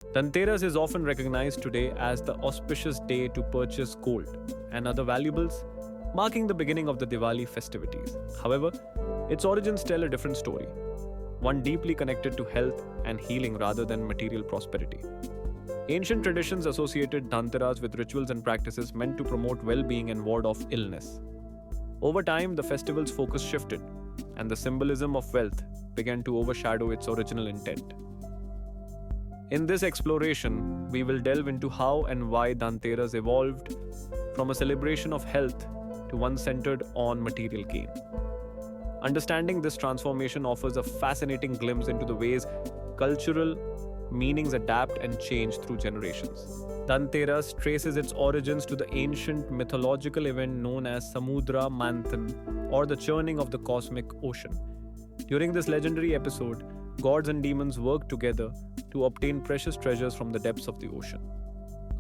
Dhanteras is often recognized today as the auspicious day to purchase gold and other valuables, marking the beginning of the Diwali festivities. However, its origins tell a different story, one deeply connected to health and healing rather than material prosperity. Ancient traditions associated Dhanteras with rituals and practices meant to promote well being and ward off illness. Over time, the festival's focus shifted, and the symbolism of wealth began to overshadow its original intent. In this exploration, we will delve into how and why Dhanteras evolved from a celebration of health to one centered on material gain. Understanding this transformation offers a fascinating glimpse into the ways cultural meanings adapt and change through generations. Dhanteras traces its origins to the ancient mythological event known as Samudra Manthan, or the churning of the cosmic ocean. During this legendary episode, gods and demons worked together to obtain precious treasures from the depths of the ocean.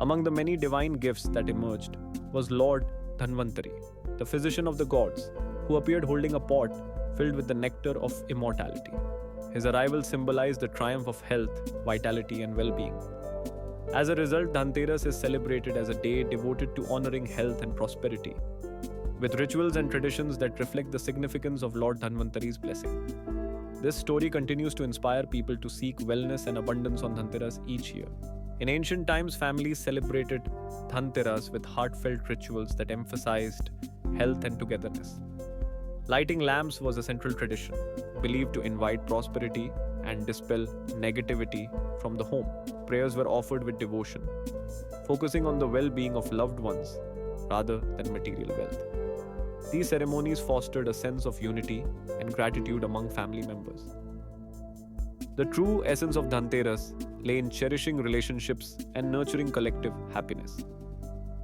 Among the many divine gifts that emerged was Lord Dhanvantari, the physician of the gods, who appeared holding a pot filled with the nectar of immortality. His arrival symbolized the triumph of health, vitality, and well being. As a result, Dhanteras is celebrated as a day devoted to honoring health and prosperity, with rituals and traditions that reflect the significance of Lord Dhanvantari's blessing. This story continues to inspire people to seek wellness and abundance on Dhanteras each year. In ancient times, families celebrated Dhanteras with heartfelt rituals that emphasized health and togetherness. Lighting lamps was a central tradition, believed to invite prosperity and dispel negativity from the home. Prayers were offered with devotion, focusing on the well being of loved ones rather than material wealth. These ceremonies fostered a sense of unity and gratitude among family members. The true essence of Dhanteras lay in cherishing relationships and nurturing collective happiness.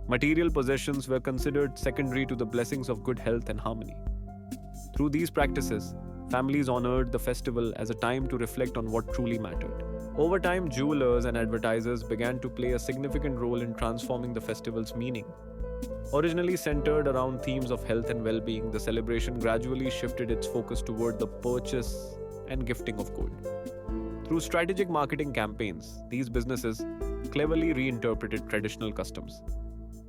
Material possessions were considered secondary to the blessings of good health and harmony. Through these practices, families honored the festival as a time to reflect on what truly mattered. Over time, jewelers and advertisers began to play a significant role in transforming the festival's meaning. Originally centered around themes of health and well being, the celebration gradually shifted its focus toward the purchase and gifting of gold. Through strategic marketing campaigns, these businesses cleverly reinterpreted traditional customs,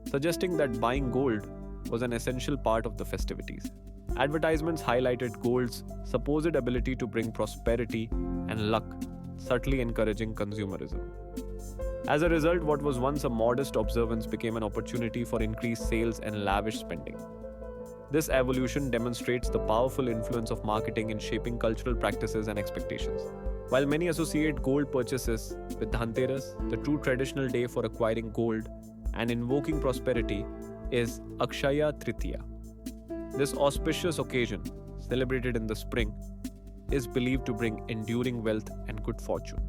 suggesting that buying gold was an essential part of the festivities. Advertisements highlighted gold's supposed ability to bring prosperity and luck, subtly encouraging consumerism. As a result, what was once a modest observance became an opportunity for increased sales and lavish spending. This evolution demonstrates the powerful influence of marketing in shaping cultural practices and expectations. While many associate gold purchases with Dhanteras, the true traditional day for acquiring gold and invoking prosperity is Akshaya Tritiya. This auspicious occasion, celebrated in the spring, is believed to bring enduring wealth and good fortune.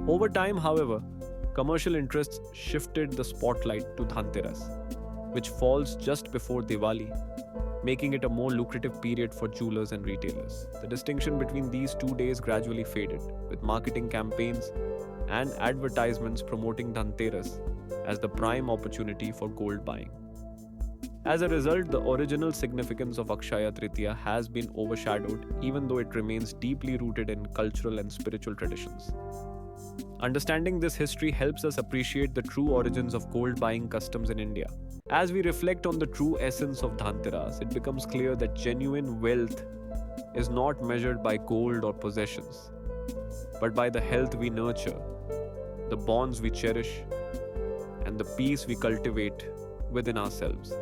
Over time, however, commercial interests shifted the spotlight to Dhanteras, which falls just before Diwali, making it a more lucrative period for jewelers and retailers. The distinction between these 2 days gradually faded, with marketing campaigns and advertisements promoting Dhanteras as the prime opportunity for gold buying. As a result, the original significance of Akshaya Tritiya has been overshadowed, even though it remains deeply rooted in cultural and spiritual traditions. Understanding this history helps us appreciate the true origins of gold buying customs in India. As we reflect on the true essence of Dhanteras, it becomes clear that genuine wealth is not measured by gold or possessions, but by the health we nurture, the bonds we cherish, and the peace we cultivate within ourselves.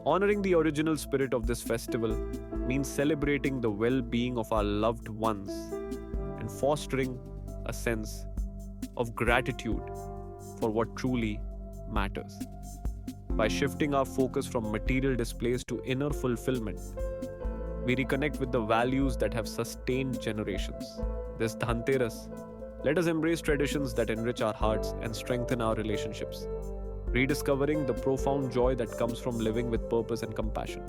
Honoring the original spirit of this festival means celebrating the well being of our loved ones and fostering a sense of gratitude for what truly matters. By shifting our focus from material displays to inner fulfillment, we reconnect with the values that have sustained generations. This Dhanteras, let us embrace traditions that enrich our hearts and strengthen our relationships, rediscovering the profound joy that comes from living with purpose and compassion.